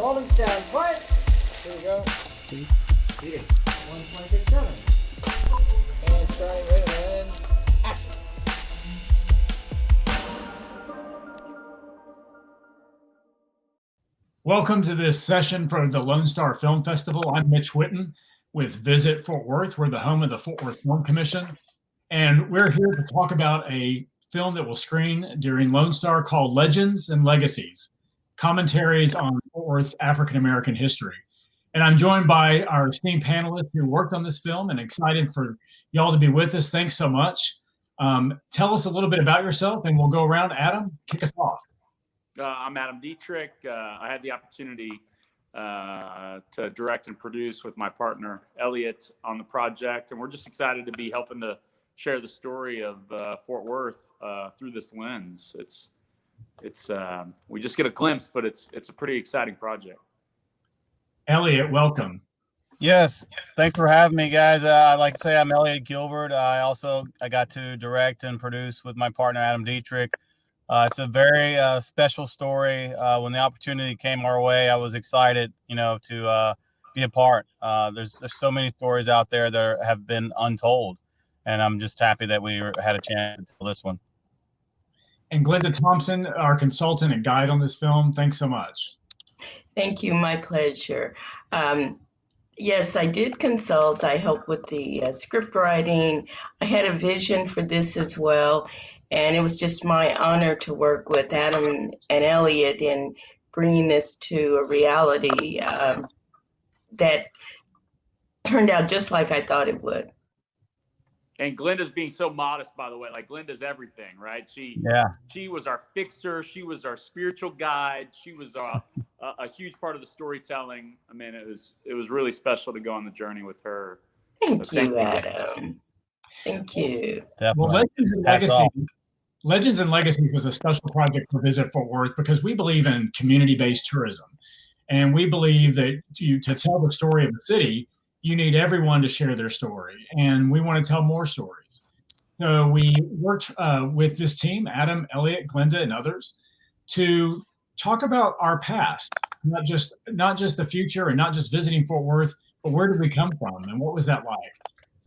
Rolling sound, quiet. Here we go. Beating. 1.67. And starting with and action. Welcome to this session from the Lone Star Film Festival. I'm Mitch Whitten with Visit Fort Worth. We're the home of the Fort Worth Film Commission. And we're here to talk about a film that will screen during Lone Star called Legends and Legacies, Commentaries on Fort Worth's African-American History. And I'm joined by our esteemed panelists who worked on this film and excited for y'all to be with us. Thanks so much. Tell us a little bit about yourself and we'll go around. Adam, kick us off. I'm Dietrich. I had the opportunity to direct and produce with my partner, Elliott, on the project. And we're just excited to be helping to share the story of Fort Worth through this lens. We just get a glimpse, but it's a pretty exciting project. Elliot, welcome. Yes, thanks for having me, guys. I'd like to say I'm Elliot Gilbert. I got to direct and produce with my partner, Dietrich. It's a very special story. When the opportunity came our way, I was excited, to be a part. There's so many stories out there that have been untold, and I'm just happy that we had a chance to tell this one. And Glenda Thompson, our consultant and guide on this film, thanks so much. Thank you. My pleasure. Yes, I did consult. I helped with the script writing. I had a vision for this as well. And it was just my honor to work with Adam and Elliot in bringing this to a reality that turned out just like I thought it would. And Glenda's being so modest, by the way. Like, Glenda's everything, right? She was our fixer. She was our spiritual guide. She was a huge part of the storytelling. I mean, it was really special to go on the journey with her. Thank you, Adam. Thank you. Well, Legends and Legacies was a special project for Visit Fort Worth because we believe in community-based tourism. And we believe that to tell the story of the city, you need everyone to share their story. And we want to tell more stories. So we worked with this team, Adam, Elliot, Glenda, and others, to talk about our past, not just the future and not just visiting Fort Worth, but where did we come from and what was that like?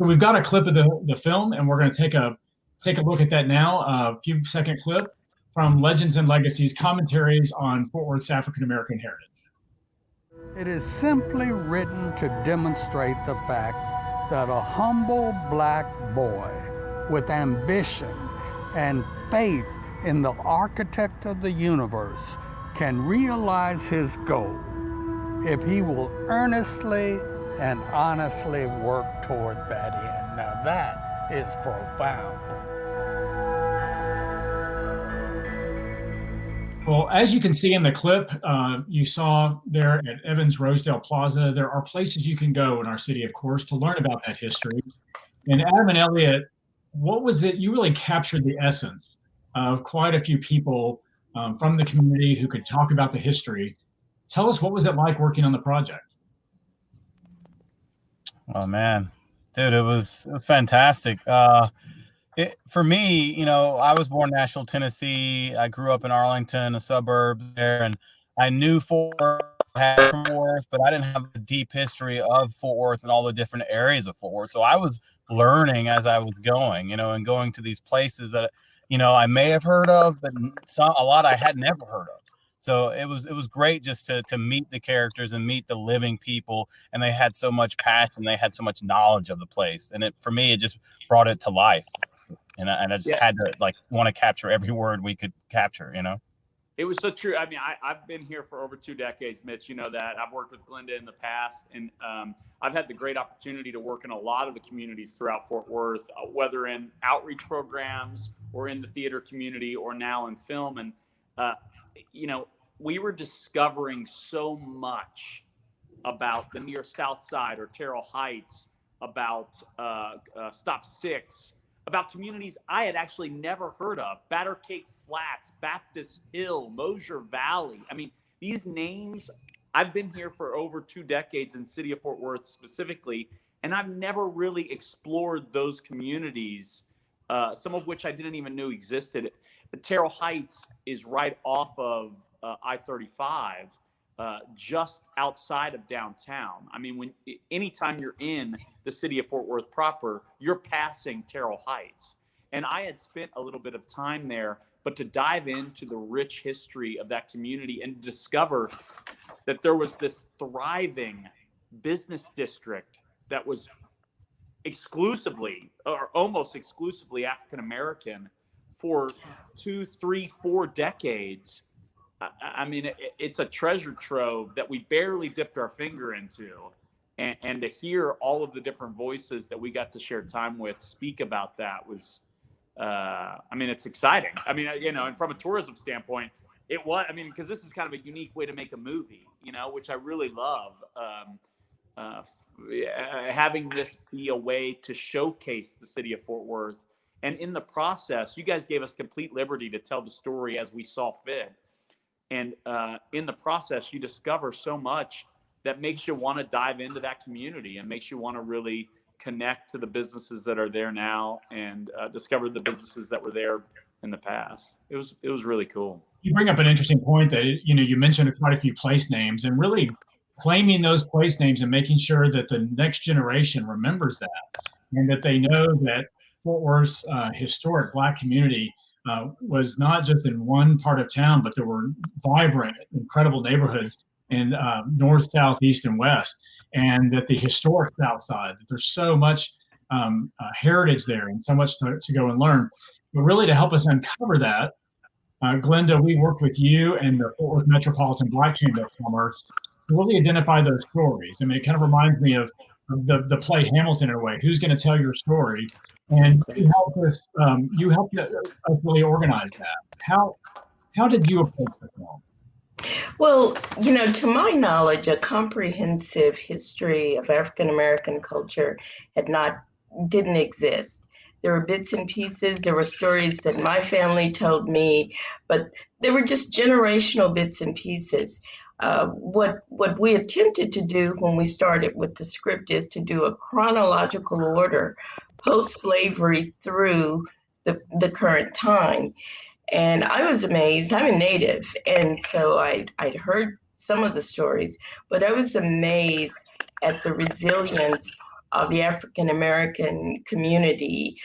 So we've got a clip of the film, and we're going to take a look at that now, a few second clip from Legends and Legacies, Commentaries on Fort Worth's African-American Heritage. It is simply written to demonstrate the fact that a humble black boy with ambition and faith in the architect of the universe can realize his goal if he will earnestly and honestly work toward that end. Now that is profound. Well, as you can see in the clip, you saw there at Evans Rosedale Plaza, there are places you can go in our city, of course, to learn about that history. And Adam and Elliot, what was it? You really captured the essence of quite a few people from the community who could talk about the history. Tell us, what was it like working on the project? Oh, man, dude, it was fantastic. For me, I was born in Nashville, Tennessee. I grew up in Arlington, a suburb there, and I knew Fort Worth, but I didn't have a deep history of Fort Worth and all the different areas of Fort Worth. So I was learning as I was going, and going to these places that, I may have heard of, but a lot I had never heard of. So it was great just to meet the characters and meet the living people, and they had so much passion, they had so much knowledge of the place, and for me, it just brought it to life. And I just had to want to capture every word we could capture, It was so true. I mean, I've been here for over 2 decades, Mitch. You know that. I've worked with Glenda in the past, and I've had the great opportunity to work in a lot of the communities throughout Fort Worth, whether in outreach programs or in the theater community or now in film. And, we were discovering so much about the near South Side or Terrell Heights, about Stop 6, about communities I had actually never heard of: Batter Cake Flats, Baptist Hill, Mosier Valley. I mean, these names, I've been here for over 2 decades in the city of Fort Worth specifically, and I've never really explored those communities, some of which I didn't even know existed. Terrell Heights is right off of I-35, just outside of downtown. I mean, anytime you're in the city of Fort Worth proper, you're passing Terrell Heights. And I had spent a little bit of time there, but to dive into the rich history of that community and discover that there was this thriving business district that was exclusively or almost exclusively African American for 2, 3, 4 decades. I mean, it's a treasure trove that we barely dipped our finger into. And to hear all of the different voices that we got to share time with speak about that was, I mean, it's exciting. I mean, you know, and from a tourism standpoint, it was, I mean, because this is kind of a unique way to make a movie, you know, which I really love. Having this be a way to showcase the city of Fort Worth. And in the process, you guys gave us complete liberty to tell the story as we saw fit. And in the process, you discover so much that makes you want to dive into that community and makes you want to really connect to the businesses that are there now and discover the businesses that were there in the past. It was really cool. You bring up an interesting point that, you know, you mentioned quite a few place names, and really claiming those place names and making sure that the next generation remembers that, and that they know that Fort Worth's historic Black community was not just in one part of town, but there were vibrant, incredible neighborhoods in north, south, east, and west, and that the historic South Side, that there's so much heritage there and so much to go and learn. But really, to help us uncover that, Glenda, we worked with you and the Fort Worth Metropolitan Black Chamber of Commerce to really identify those stories. I mean, it kind of reminds me of the play Hamilton in a way. Who's going to tell your story? And you helped us really organize that. How did you approach the film? Well, you know, to my knowledge, a comprehensive history of African American culture didn't exist. There were bits and pieces. There were stories that my family told me, but they were just generational bits and pieces. What we attempted to do when we started with the script is to do a chronological order, post-slavery through the current time. And I was amazed. I'm a native, and so I'd heard some of the stories, but I was amazed at the resilience of the African American community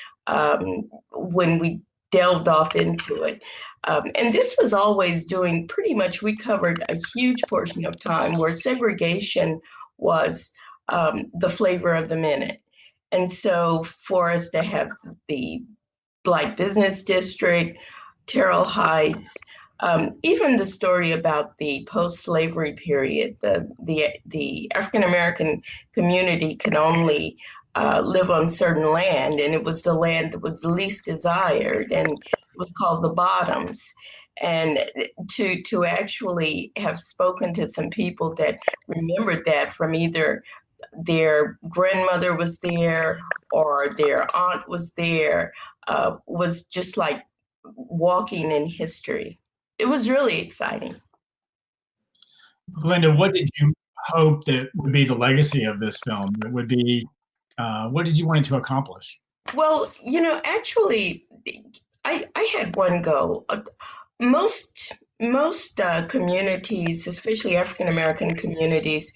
when we delved off into it. And this was always doing pretty much, we covered a huge portion of time where segregation was the flavor of the minute. And so for us to have the Black Business District, Terrell Heights, even the story about the post-slavery period, the African-American community could only live on certain land, and it was the land that was least desired, and it was called the bottoms. And to actually have spoken to some people that remembered that from either their grandmother was there or their aunt was there, was just like walking in history. It was really exciting. Glenda, what did you hope that would be the legacy of this film? It would be, what did you want it to accomplish? Well, you know, actually, I had one goal. Most communities, especially African American communities,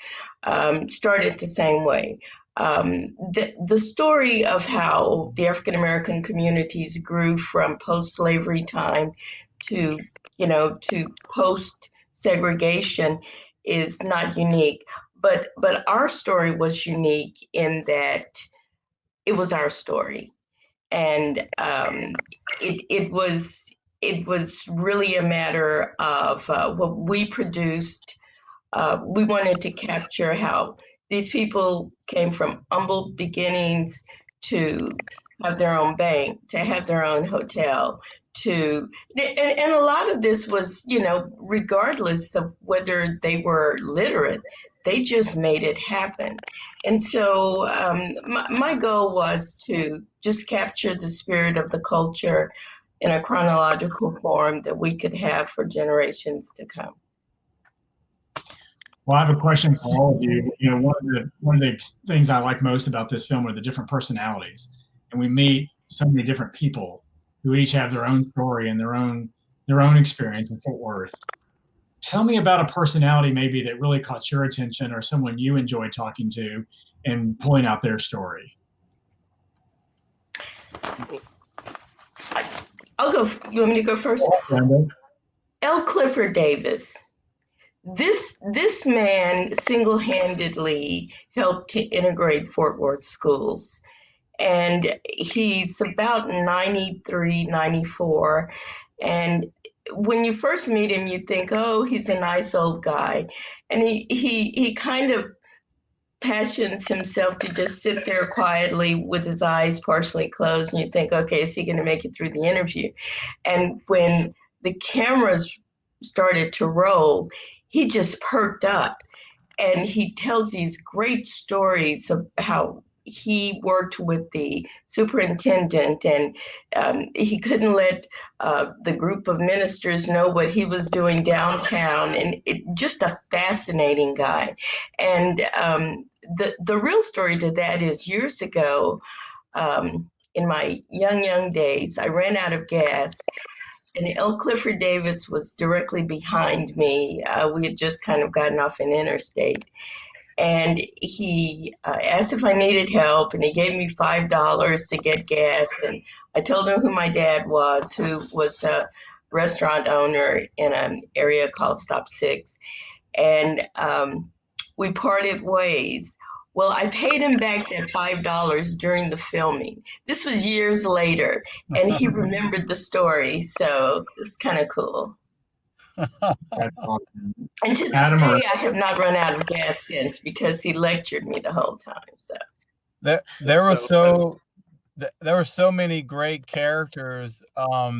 started the same way. The story of how the African American communities grew from post-slavery time to post-segregation is not unique, but our story was unique in that it was our story, and it was really a matter of what we produced. We wanted to capture how these people came from humble beginnings to have their own bank, to have their own hotel, and a lot of this was, you know, regardless of whether they were literate, they just made it happen. And so my goal was to just capture the spirit of the culture in a chronological form that we could have for generations to come. Well, I have a question for all of you. You know, one of the things I like most about this film are the different personalities, and we meet so many different people who each have their own story and their own experience in Fort Worth. tell me about a personality maybe that really caught your attention, or someone you enjoyed talking to and pulling out their story. I'll go. You want me to go first? Clifford Davis. This man single-handedly helped to integrate Fort Worth schools. And he's about 93, 94. And when you first meet him, you think, oh, he's a nice old guy. And he kind of passions himself to just sit there quietly with his eyes partially closed. And you think, okay, is he going to make it through the interview? And when the cameras started to roll, he just perked up. And he tells these great stories of how he worked with the superintendent, and he couldn't let the group of ministers know what he was doing downtown. And just a fascinating guy. And the real story to that is years ago, in my young days, I ran out of gas. And Clifford Davis was directly behind me. We had just kind of gotten off an interstate. And he asked if I needed help, and he gave me $5 to get gas. And I told him who my dad was, who was a restaurant owner in an area called Stop 6. And we parted ways. Well, I paid him back that $5 during the filming. This was years later, and he remembered the story, so it was kind of cool. That's awesome. And to this day, I have not run out of gas since, because he lectured me the whole time. So there were so many great characters. I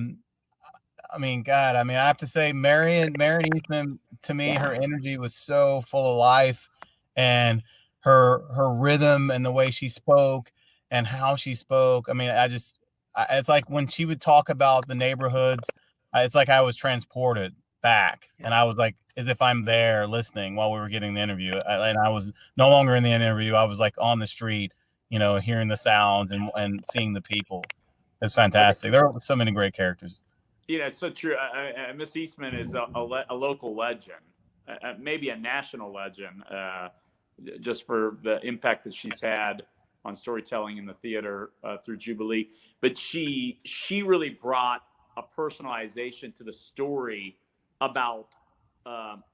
mean, God, I have to say, Marion Eastman, to me, her energy was so full of life, and her rhythm and the way she spoke and how she spoke. I mean, it's like when she would talk about the neighborhoods, it's like I was transported back, and I was like, as if I'm there listening while we were getting the interview. And I was no longer in the interview. I was like on the street, hearing the sounds and seeing the people. It's fantastic. There are so many great characters. It's so true. Miss Eastman is a local legend, maybe a national legend, just for the impact that she's had on storytelling in the theater through Jubilee. But she really brought a personalization to the story about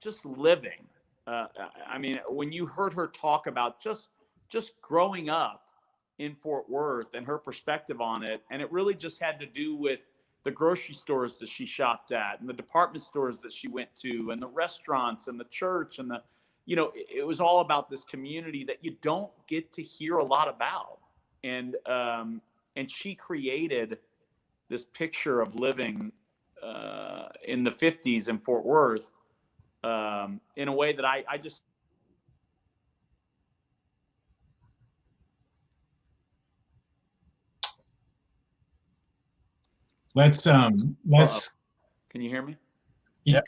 just living. When you heard her talk about just growing up in Fort Worth and her perspective on it, and it really just had to do with the grocery stores that she shopped at, and the department stores that she went to, and the restaurants and the church, and it was all about this community that you don't get to hear a lot about. And she created this picture of living in the 50s in Fort Worth in a way that I just. Let's. Can you hear me? Yeah.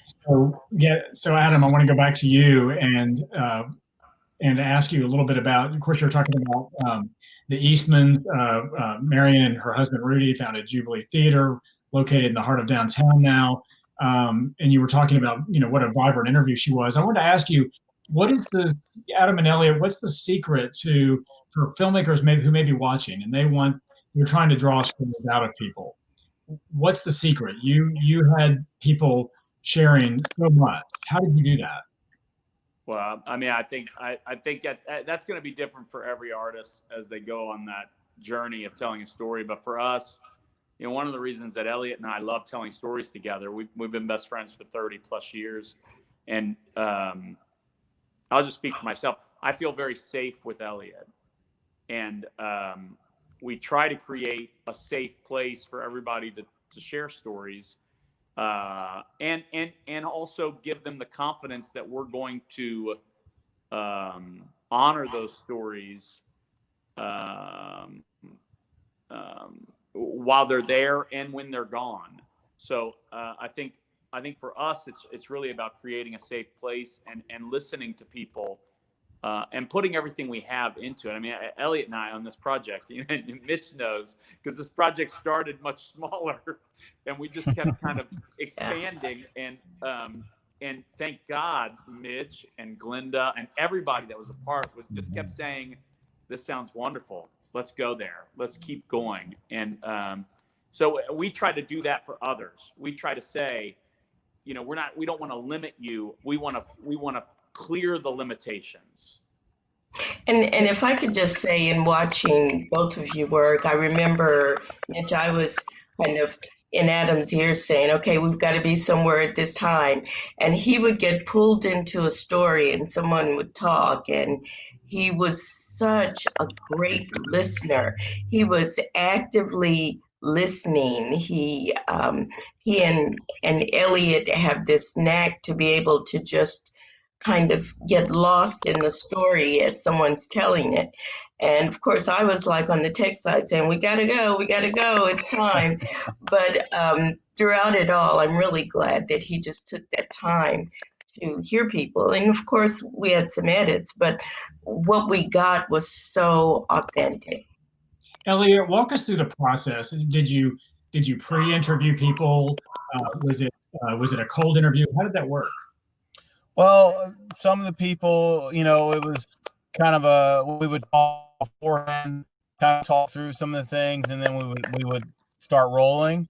So Adam, I want to go back to you and ask you a little bit about. Of course, you're talking about the Eastmans. Marion and her husband Rudy founded Jubilee Theater, located in the heart of downtown now. And you were talking about what a vibrant interview she was. I wanted to ask you, what is Adam and Elliot? What's the secret for filmmakers who may be watching and you're trying to draw stories out of people? What's the secret? You had people sharing so much. How did you do that? Well, I think that's going to be different for every artist as they go on that journey of telling a story. But for us, one of the reasons that Elliot and I love telling stories together, we've been best friends for 30 plus years. And I'll just speak for myself. I feel very safe with Elliot. And we try to create a safe place for everybody to share stories, and also give them the confidence that we're going to honor those stories while they're there and when they're gone. So I think for us, it's really about creating a safe place and listening to people. And putting everything we have into it. Elliot and I on this project, Mitch knows, because this project started much smaller and we just kept kind of expanding. And and thank God, Mitch and Glenda and everybody that was a part was just kept saying, "This sounds wonderful. Let's go there. Let's keep going." And so we try to do that for others. We try to say, we don't want to limit you. We want to clear the limitations. And if I could just say, in watching both of you work, I remember, Mitch, I was kind of in Adam's ear saying, okay, we've got to be somewhere at this time. And he would get pulled into a story and someone would talk. And he was such a great listener. He was actively listening. He and Elliot have this knack to be able to just kind of get lost in the story as someone's telling it. And of course, I was like on the tech side saying, we gotta go, it's time. But throughout it all, I'm really glad that he just took that time to hear people. And of course, we had some edits, but what we got was so authentic. Elliot, walk us through the process. Did you pre-interview people? Was it a cold interview? How did that work? Well, some of the people, it was kind of we would talk beforehand, kind of talk through some of the things, and then we would start rolling.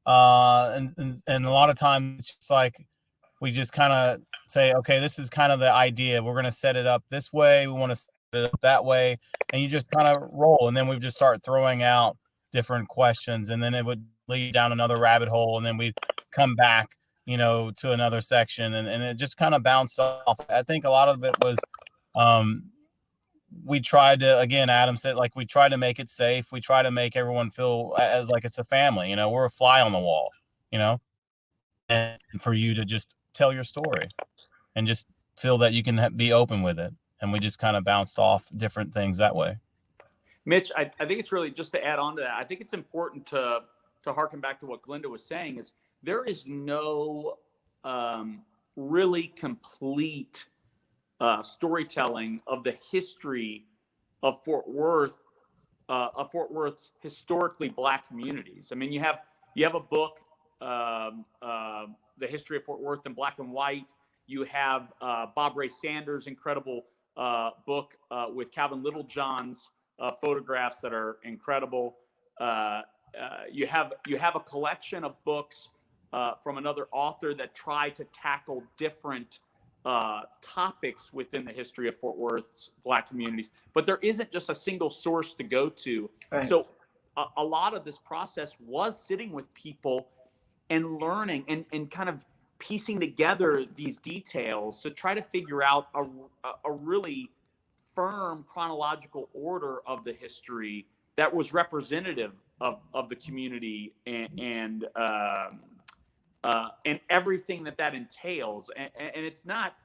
And a lot of times it's just like we just kind of say, okay, this is kind of the idea. We're going to set it up this way. We want to set it up that way, and you just kind of roll. And then we just start throwing out different questions, and then it would lead down another rabbit hole, and then we'd come back to another section, and it just kind of bounced off. I think a lot of it was, we tried to, again, Adam said, like, we try to make it safe. We try to make everyone feel as like it's a family, we're a fly on the wall, and for you to just tell your story and just feel that you can be open with it. And we just kind of bounced off different things that way. Mitch, I think it's really, just to add on to that, I think it's important to harken back to what Glenda was saying, is there is no really complete storytelling of the history of Fort Worth, of Fort Worth's historically Black communities. I mean, you have a book, The History of Fort Worth in Black and White. You have Bob Ray Sanders' incredible book with Calvin Littlejohn's photographs that are incredible. You have a collection of books from another author that try to tackle different topics within the history of Fort Worth's Black communities, but there isn't just a single source to go to. Right. So a lot of this process was sitting with people and learning and kind of piecing together these details to try to figure out a really firm chronological order of the history that was representative of the community and everything that entails. And it's not,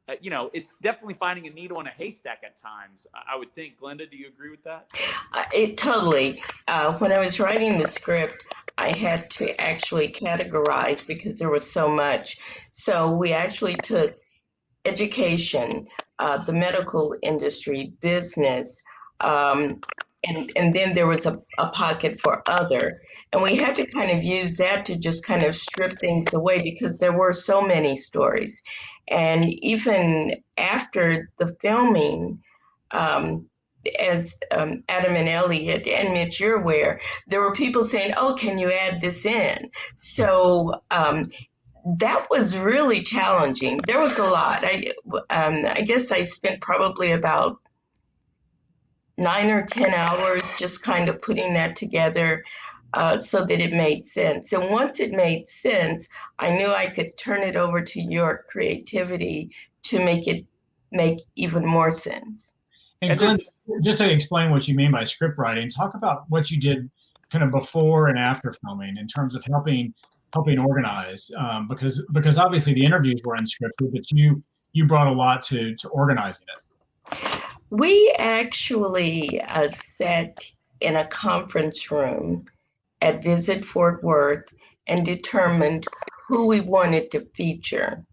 it's definitely finding a needle in a haystack at times, I would think. Glenda, do you agree with that? Totally. When I was writing the script, I had to actually categorize because there was so much. So we actually took education, the medical industry, business, and then there was a pocket for other. And we had to kind of use that to just kind of strip things away because there were so many stories. And even after the filming, as Adam and Elliot and Mitch, you're aware, there were people saying, oh, can you add this in? So that was really challenging. There was a lot. I guess I spent probably about 9 or 10 hours just kind of putting that together so that it made sense. And once it made sense, I knew I could turn it over to your creativity to make it make even more sense. And Glenn, just to explain what you mean by script writing, talk about what you did kind of before and after filming in terms of helping organize, because obviously the interviews were unscripted, but you brought a lot to organizing it. We actually sat in a conference room at Visit Fort Worth and determined who we wanted to feature.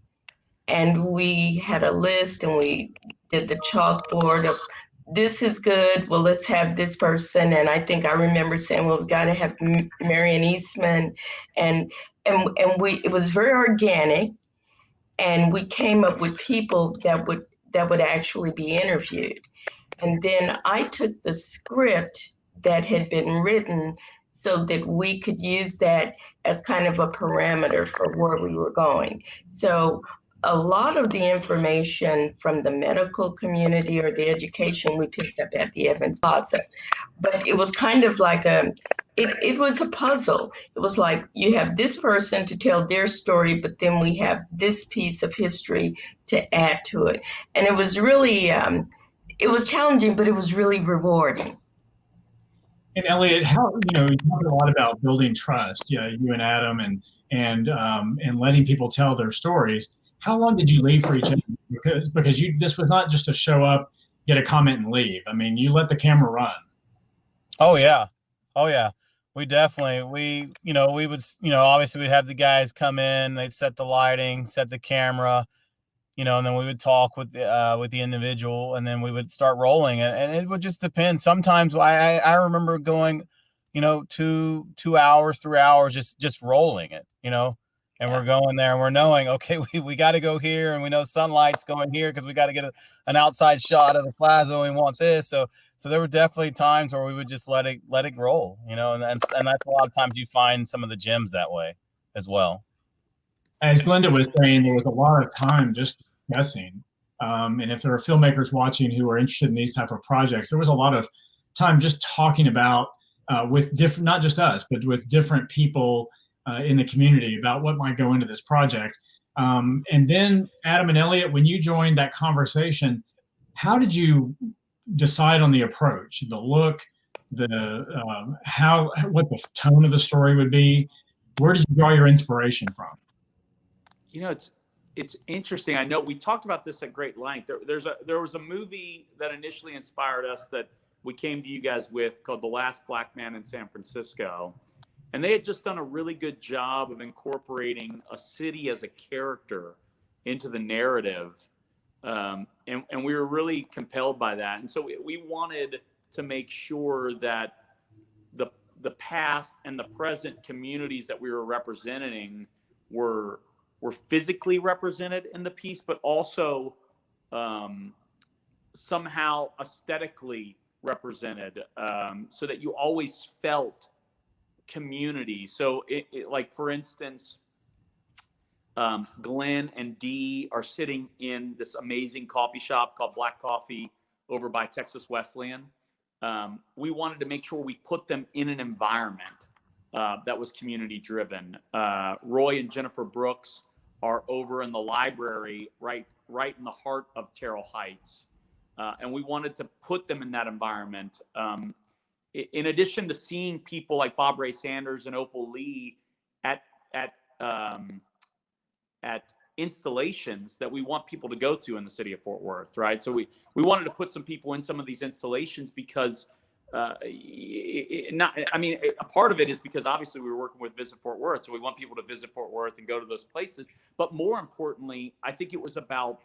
And we had a list and we did the chalkboard of, this is good, well, let's have this person. And I think I remember saying, well, we've got to have Marion Eastman. And it was very organic. and we came up with people that would actually be interviewed. And then I took the script that had been written so that we could use that as kind of a parameter for where we were going. So a lot of the information from the medical community or the education we picked up at the Evans Plaza, but it was kind of like it was a puzzle. It was like you have this person to tell their story, but then we have this piece of history to add to it. And it was really, it was challenging, but it was really rewarding. And Elliot, how, you talk a lot about building trust, you and Adam, and letting people tell their stories. How long did you leave for each other? Because this was not just a show up, get a comment, and leave. I mean, you let the camera run. Oh yeah. We definitely, we would, obviously we'd have the guys come in, they'd set the lighting, set the camera, and then we would talk with the individual, and then we would start rolling, and it would just depend. Sometimes I remember going, 2 hours, 3 hours, just rolling it, and we're going there and we're knowing, okay, we got to go here, and we know sunlight's going here because we got to get an outside shot of the plaza, and we want this. So there were definitely times where we would just let it roll, and that's a lot of times you find some of the gems that way as well. As Glenda was saying, there was a lot of time just discussing. And if there are filmmakers watching who are interested in these type of projects, there was a lot of time just talking about with different, not just us, but with different people in the community about what might go into this project. And then Adam and Elliot, when you joined that conversation, how did you decide on the approach, the look, what the tone of the story would be? Where did you draw your inspiration from? It's interesting. I know we talked about this at great length. There was a movie that initially inspired us that we came to you guys with called The Last Black Man in San Francisco. And they had just done a really good job of incorporating a city as a character into the narrative. And we were really compelled by that. And so we wanted to make sure that the past and the present communities that we were representing were physically represented in the piece, but also somehow aesthetically represented, so that you always felt community. So like, for instance, Glenn and Dee are sitting in this amazing coffee shop called Black Coffee over by Texas Wesleyan. We wanted to make sure we put them in an environment that was community driven. Roy and Jennifer Brooks are over in the library, right in the heart of Terrell Heights. And we wanted to put them in that environment. In addition to seeing people like Bob Ray Sanders and Opal Lee at installations that we want people to go to in the city of Fort Worth, right? So we wanted to put some people in some of these installations because a part of it is because obviously we were working with Visit Fort Worth, so we want people to visit Fort Worth and go to those places. But more importantly, I think it was about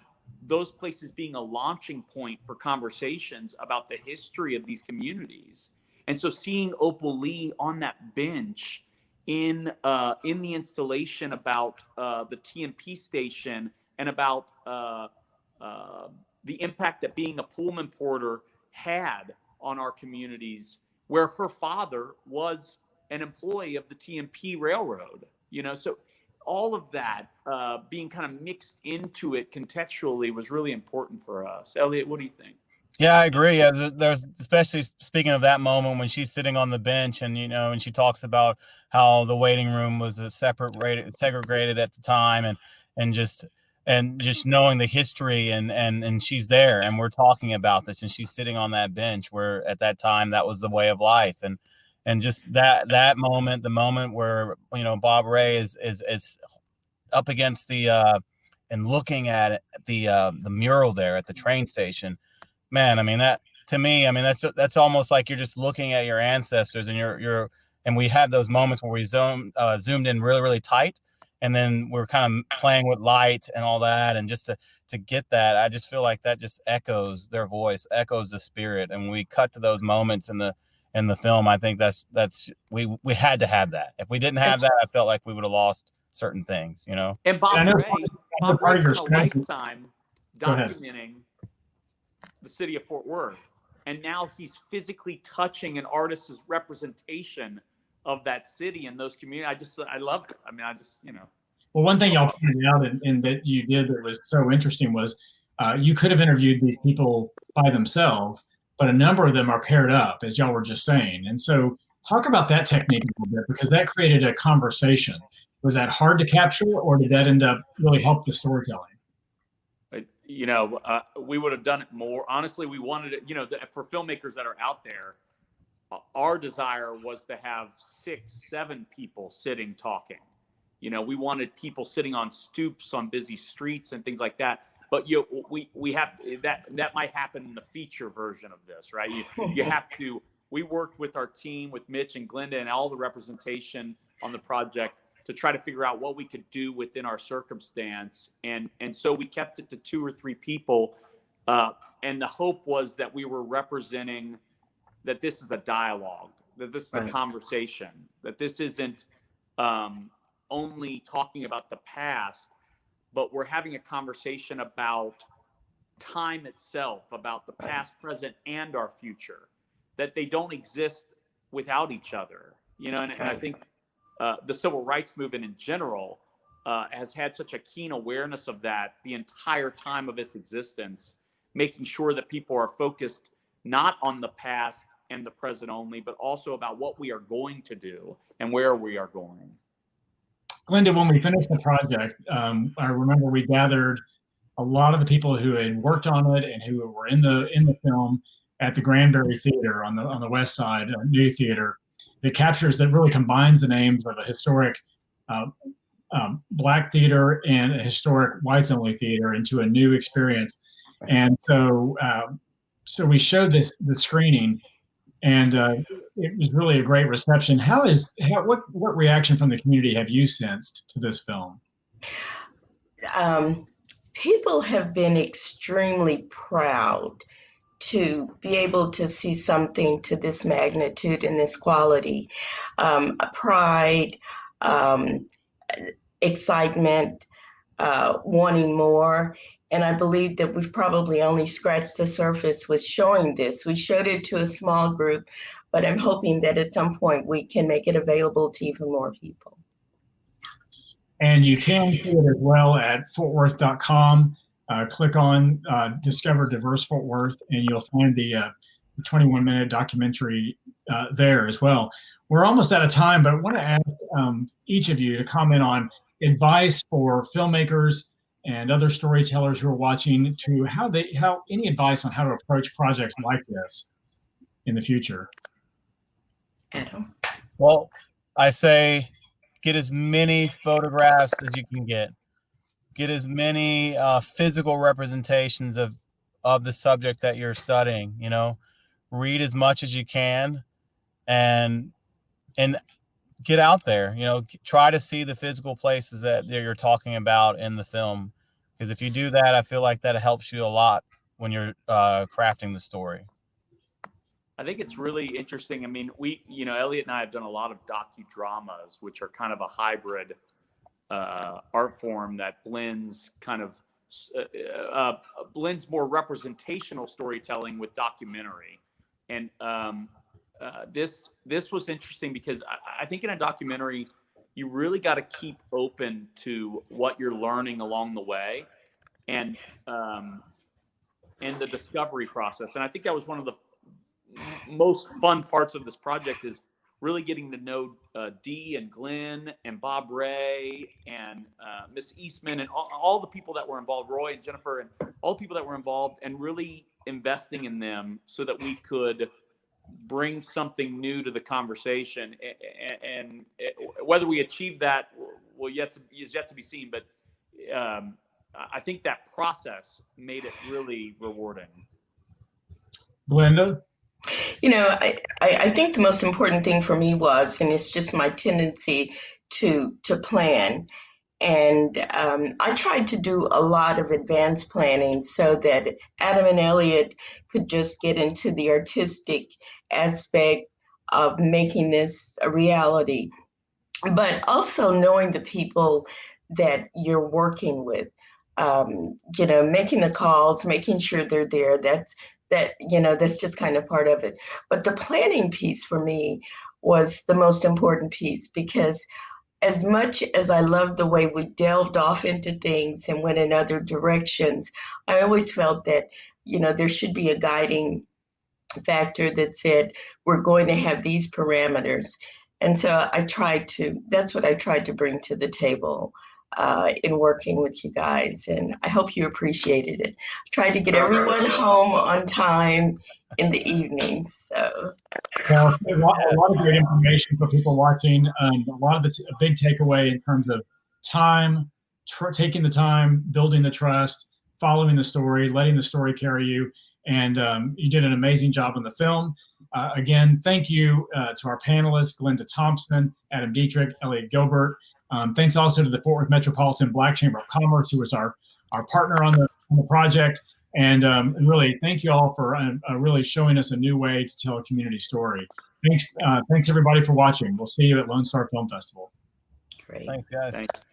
those places being a launching point for conversations about the history of these communities. And so seeing Opal Lee on that bench in the installation about the TMP station and about the impact that being a Pullman porter had on our communities, where her father was an employee of the TMP Railroad, so all of that being kind of mixed into it contextually was really important for us. Elliot, what do you think? Yeah, I agree. Yeah, there's especially speaking of that moment when she's sitting on the bench and, and she talks about how the waiting room was segregated at the time and just knowing the history and she's there and we're talking about this and she's sitting on that bench where at that time that was the way of life. And just that moment, the moment where, Bob Ray is up against the and looking at the mural there at the train station. Man, that to me, that's almost like you're just looking at your ancestors and and we had those moments where we zoomed in really, really tight. And then we're kind of playing with light and all that. And just to get that, I just feel like that just echoes their voice, echoes the spirit. And we cut to those moments in the film. I think that's we had to have that. If we didn't have that, I felt like we would have lost certain things, And Bob Ray, Bob part Ray of your spent a strategy. lifetime Go ahead. documenting the city of Fort Worth. And now he's physically touching an artist's representation of that city and those communities. I love it. I mean, Well, one thing y'all pointed out and that you did that was so interesting was you could have interviewed these people by themselves, but a number of them are paired up, as y'all were just saying. And so talk about that technique a little bit, because that created a conversation. Was that hard to capture, or did that end up really help the storytelling? We would have done it more. Honestly, we wanted it, for filmmakers that are out there, our desire was to have 6, 7 people sitting talking. We wanted people sitting on stoops on busy streets and things like that. But we have that might happen in the feature version of this, right? You have to. We worked with our team, with Mitch and Glenda and all the representation on the project to try to figure out what we could do within our circumstance. And so we kept it to 2 or 3 people. And the hope was that we were representing that this is a dialogue, that this is a conversation, that this isn't only talking about the past, but we're having a conversation about time itself, about the past, present, and our future, that they don't exist without each other. And I think the civil rights movement in general has had such a keen awareness of that the entire time of its existence, making sure that people are focused not on the past and the present only, but also about what we are going to do and where we are going. Glenda, when we finished the project, I remember we gathered a lot of the people who had worked on it and who were in the film at the Granbury Theater on the west side, a new theater that really combines the names of a historic Black theater and a historic whites only theater into a new experience. And so we showed the screening, and it was really a great reception. What reaction from the community have you sensed to this film? People have been extremely proud to be able to see something to this magnitude and this quality. Pride, excitement, wanting more. And I believe that we've probably only scratched the surface with showing this. We showed it to a small group, but I'm hoping that at some point we can make it available to even more people. And you can see it as well at fortworth.com. Click on Discover Diverse Fort Worth, and you'll find the 21-minute documentary there as well. We're almost out of time, but I want to ask each of you to comment on advice for filmmakers and other storytellers who are watching, to any advice on how to approach projects like this in the future. Adam? Well, I say get as many photographs as you can get. Get as many physical representations of the subject that you're studying. Read as much as you can, and get out there. Try to see the physical places that you're talking about in the film, because if you do that, I feel like that helps you a lot when you're crafting the story. I think it's really interesting. I mean, Elliot and I have done a lot of docudramas, which are kind of a hybrid art form that blends blends more representational storytelling with documentary. And this was interesting because I think in a documentary, you really got to keep open to what you're learning along the way, and the discovery process. And I think that was one of the most fun parts of this project, is really getting to know Dee and Glenn and Bob Ray and Miss Eastman and all the people that were involved, Roy and Jennifer and all the people that were involved, and really investing in them so that we could bring something new to the conversation. And whether we achieve that is yet to be seen. But I think that process made it really rewarding. Glenda? I think the most important thing for me was, and it's just my tendency to plan. And I tried to do a lot of advanced planning so that Adam and Elliot could just get into the artistic aspect of making this a reality. But also knowing the people that you're working with. making the calls, making sure they're there. That's just kind of part of it. But the planning piece for me was the most important piece, because as much as I loved the way we delved off into things and went in other directions, I always felt that, there should be a guiding factor that said, we're going to have these parameters. And so that's what I tried to bring to the table in working with you guys. And I hope you appreciated it. I tried to get everyone home on time in the evenings. So. Well, a lot of great information for people watching. A lot of a big takeaway in terms of time, taking the time, building the trust, following the story, letting the story carry you. And you did an amazing job on the film. Again, thank you to our panelists, Glenda Thompson, Adam Dietrich, Elliot Gilbert. Thanks also to the Fort Worth Metropolitan Black Chamber of Commerce, who was our partner on the project. And really, thank you all for really showing us a new way to tell a community story. Thanks everybody for watching. We'll see you at Lone Star Film Festival. Great. Thanks, guys. Thanks.